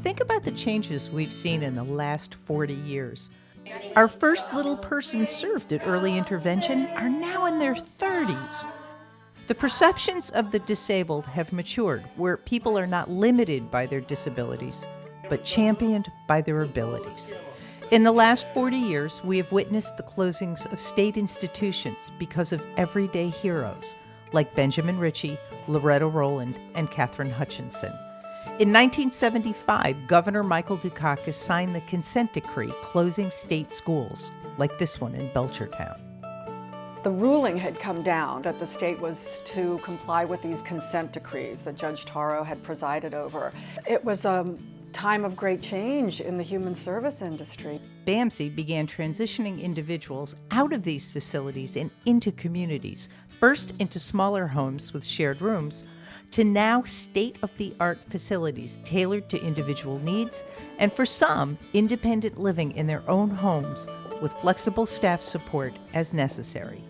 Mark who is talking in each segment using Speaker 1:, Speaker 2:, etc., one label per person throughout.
Speaker 1: Think about the changes we've seen in the last 40 years. Our first little persons served at early intervention are now in their 30s. The perceptions of the disabled have matured, where people are not limited by their disabilities, but championed by their abilities. In the last 40 years, we have witnessed the closings of state institutions because of everyday heroes like Benjamin Ritchie, Loretta Rowland, and Katherine Hutchinson. In 1975, Governor Michael Dukakis signed the consent decree closing state schools, like this one in Belchertown.
Speaker 2: The ruling had come down that the state was to comply with these consent decrees that Judge Taro had presided over. It was a time of great change in the human service industry.
Speaker 1: BAMC began transitioning individuals out of these facilities and into communities, first into smaller homes with shared rooms, to now state-of-the-art facilities tailored to individual needs, and for some, independent living in their own homes with flexible staff support as necessary.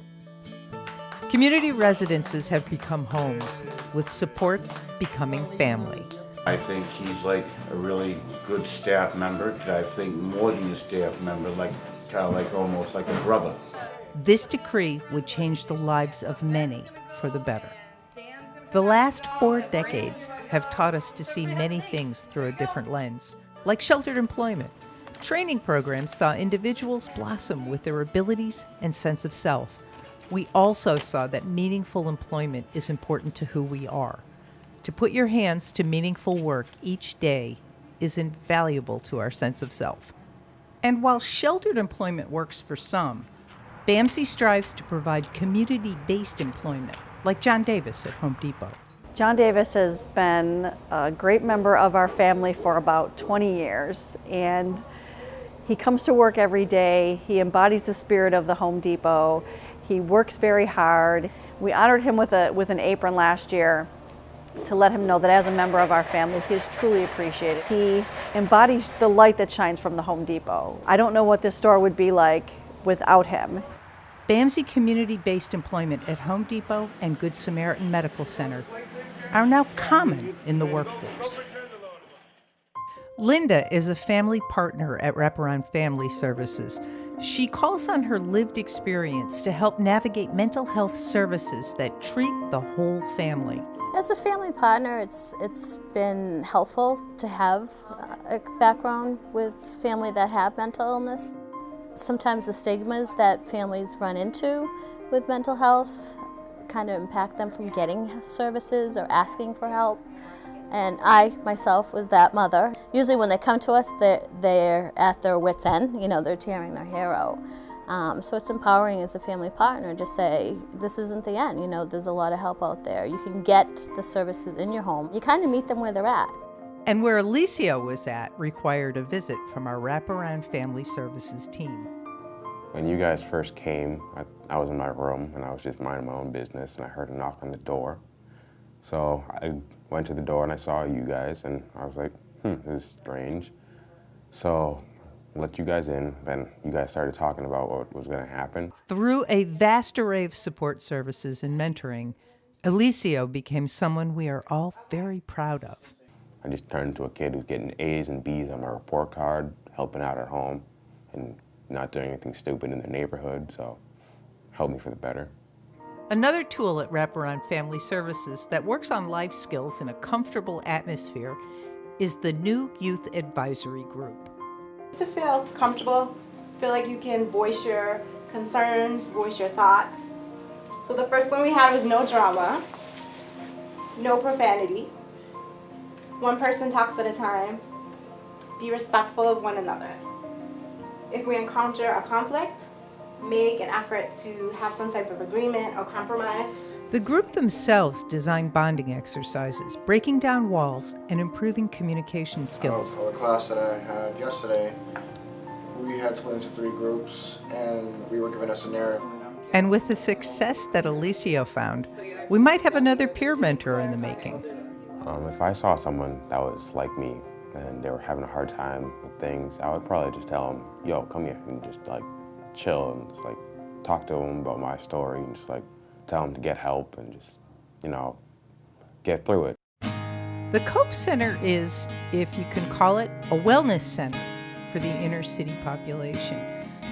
Speaker 1: Community residences have become homes, with supports becoming family.
Speaker 3: I think he's like a really good staff member. I think more than a staff member, kind of like almost like a brother.
Speaker 1: This decree would change the lives of many for the better. The last 4 decades have taught us to see many things through a different lens, like sheltered employment. Training programs saw individuals blossom with their abilities and sense of self. We also saw that meaningful employment is important to who we are. To put your hands to meaningful work each day is invaluable to our sense of self. And while sheltered employment works for some, BAMC strives to provide community-based employment, like John Davis at Home Depot.
Speaker 4: John Davis has been a great member of our family for about 20 years, and he comes to work every day. He embodies the spirit of the Home Depot. He works very hard. We honored him with an apron last year to let him know that as a member of our family, he is truly appreciated. He embodies the light that shines from the Home Depot. I don't know what this store would be like without him.
Speaker 1: BAMC community-based employment at Home Depot and Good Samaritan Medical Center are now common in the workforce. Linda is a family partner at Wraparound Family Services. She calls on her lived experience to help navigate mental health services that treat the whole family.
Speaker 5: As a family partner, it's been helpful to have a background with family that have mental illness. Sometimes the stigmas that families run into with mental health kind of impact them from getting services or asking for help. And I, myself, was that mother. Usually when they come to us, they're at their wit's end. They're tearing their hair out. So it's empowering as a family partner to say, this isn't the end. There's a lot of help out there. You can get the services in your home. You kind of meet them where they're at.
Speaker 1: And where Alicia was at required a visit from our Wraparound Family Services team.
Speaker 6: When you guys first came, I was in my room and I was just minding my own business, and I heard a knock on the door. So I went to the door and I saw you guys, and I was like, this is strange. So I let you guys in, then you guys started talking about what was going to happen.
Speaker 1: Through a vast array of support services and mentoring, Alicia became someone we are all very proud of.
Speaker 6: I just turned into a kid who's getting A's and B's on my report card, helping out at home, and not doing anything stupid in the neighborhood, so helped me for the better.
Speaker 1: Another tool at Wraparound Family Services that works on life skills in a comfortable atmosphere is the new Youth Advisory Group.
Speaker 7: To feel comfortable, feel like you can voice your concerns, voice your thoughts. So the first one we had was no drama, no profanity. One person talks at a time. Be respectful of one another. If we encounter a conflict, make an effort to have some type of agreement or compromise.
Speaker 1: The group themselves designed bonding exercises, breaking down walls and improving communication skills.
Speaker 8: For the class that I had yesterday, we had split into 3 groups and we were given a scenario.
Speaker 1: And with the success that Alicia found, we might have another peer mentor in the making.
Speaker 6: If I saw someone that was like me and they were having a hard time with things, I would probably just tell them, yo, come here, and just chill and just talk to them about my story and just tell them to get help and just, get through it.
Speaker 1: The Cope Center is, if you can call it, a wellness center for the inner city population.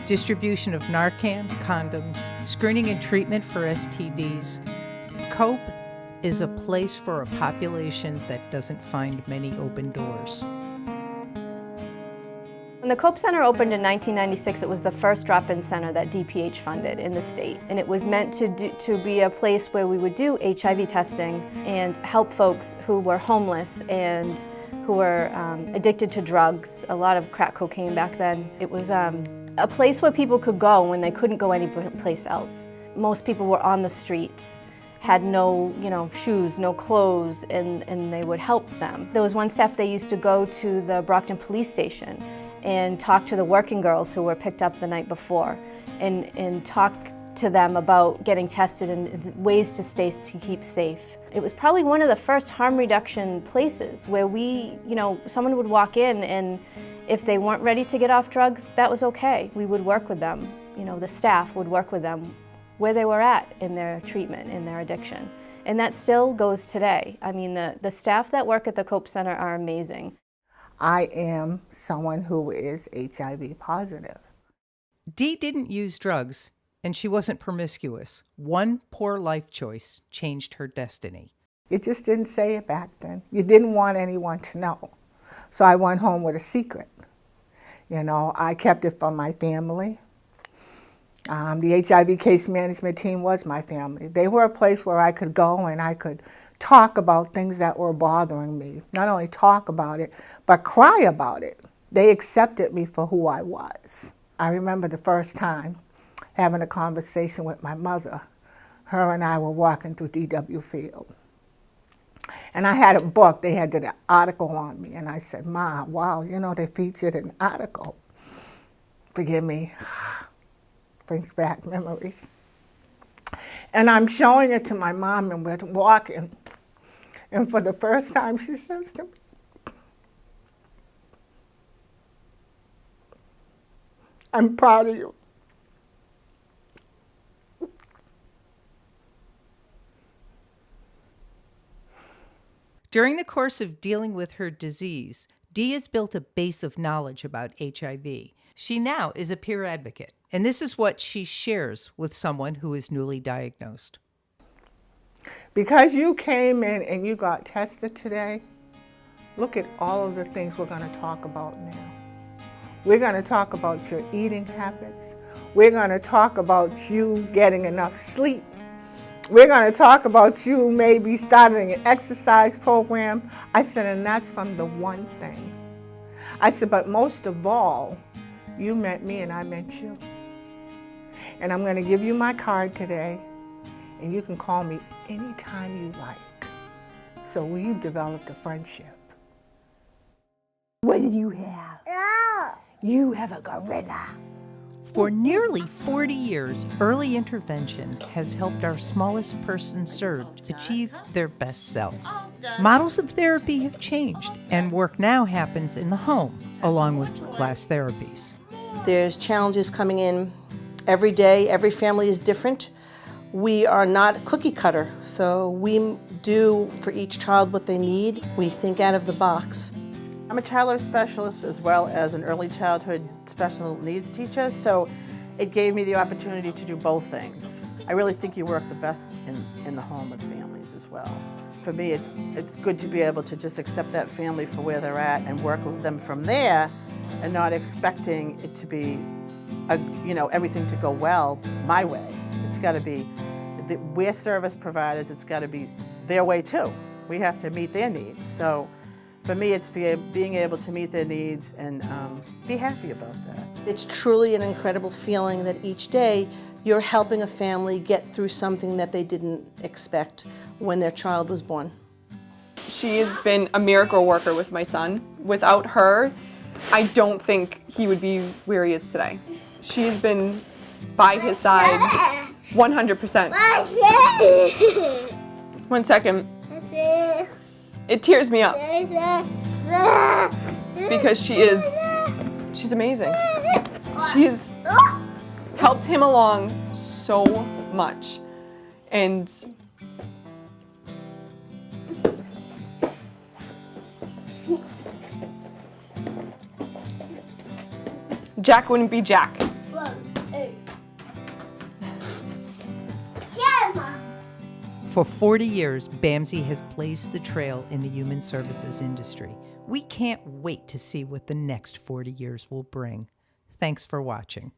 Speaker 1: Distribution of Narcan, condoms, screening and treatment for STDs. Cope is a place for a population that doesn't find many open doors.
Speaker 9: When the Cope Center opened in 1996, it was the first drop-in center that DPH funded in the state. And it was meant to be a place where we would do HIV testing and help folks who were homeless and who were addicted to drugs, a lot of crack cocaine back then. It was a place where people could go when they couldn't go anyplace else. Most people were on the streets, had no shoes, no clothes, and they would help them. There was one staff, they used to go to the Brockton police station and talk to the working girls who were picked up the night before and talk to them about getting tested and ways to keep safe. It was probably one of the first harm reduction places where someone would walk in, and if they weren't ready to get off drugs, that was okay. We would work with them. The staff would work with them where they were at in their treatment, in their addiction. And that still goes today. I mean, the staff that work at the Cope Center are amazing.
Speaker 10: I am someone who is HIV positive.
Speaker 1: Dee didn't use drugs, and she wasn't promiscuous. One poor life choice changed her destiny.
Speaker 10: You just didn't say it back then. You didn't want anyone to know. So I went home with a secret. I kept it from my family. The HIV case management team was my family. They were a place where I could go and I could talk about things that were bothering me. Not only talk about it, but cry about it. They accepted me for who I was. I remember the first time having a conversation with my mother. Her and I were walking through D.W. Field. And I had a book, they had an article on me, and I said, Ma, wow, they featured an article. Forgive me, brings back memories. And I'm showing it to my mom, and we're walking. And for the first time, she says to me, I'm proud of you.
Speaker 1: During the course of dealing with her disease, Dee has built a base of knowledge about HIV. She now is a peer advocate, and this is what she shares with someone who is newly diagnosed.
Speaker 10: Because you came in and you got tested today, look at all of the things we're going to talk about now. We're going to talk about your eating habits. We're going to talk about you getting enough sleep. We're going to talk about you maybe starting an exercise program. I said, and that's from the one thing. I said, but most of all, you meant me and I meant you. And I'm going to give you my card today, and you can call me anytime you like. So we've developed a friendship.
Speaker 11: What do you have? You have a gorilla.
Speaker 1: For nearly 40 years, early intervention has helped our smallest person served achieve their best selves. Models of therapy have changed, and work now happens in the home, along with class therapies.
Speaker 12: There's challenges coming in every day. Every family is different. We are not cookie cutter, so we do for each child what they need. We think out of the box.
Speaker 13: I'm a child life specialist as well as an early childhood special needs teacher, so it gave me the opportunity to do both things. I really think you work the best in the home with families as well. For me, it's good to be able to just accept that family for where they're at and work with them from there, and not expecting it to be, everything to go well my way. It's got to be, we're service providers, it's got to be their way too. We have to meet their needs. So for me, it's being able to meet their needs and be happy about that.
Speaker 12: It's truly an incredible feeling that each day you're helping a family get through something that they didn't expect when their child was born.
Speaker 14: She has been a miracle worker with my son. Without her, I don't think he would be where he is today. She has been by his side 100%. 1 second. It tears me up because she's amazing. She's helped him along so much, and Jack wouldn't be Jack.
Speaker 1: For 40 years, BAMSI has blazed the trail in the human services industry. We can't wait to see what the next 40 years will bring. Thanks for watching.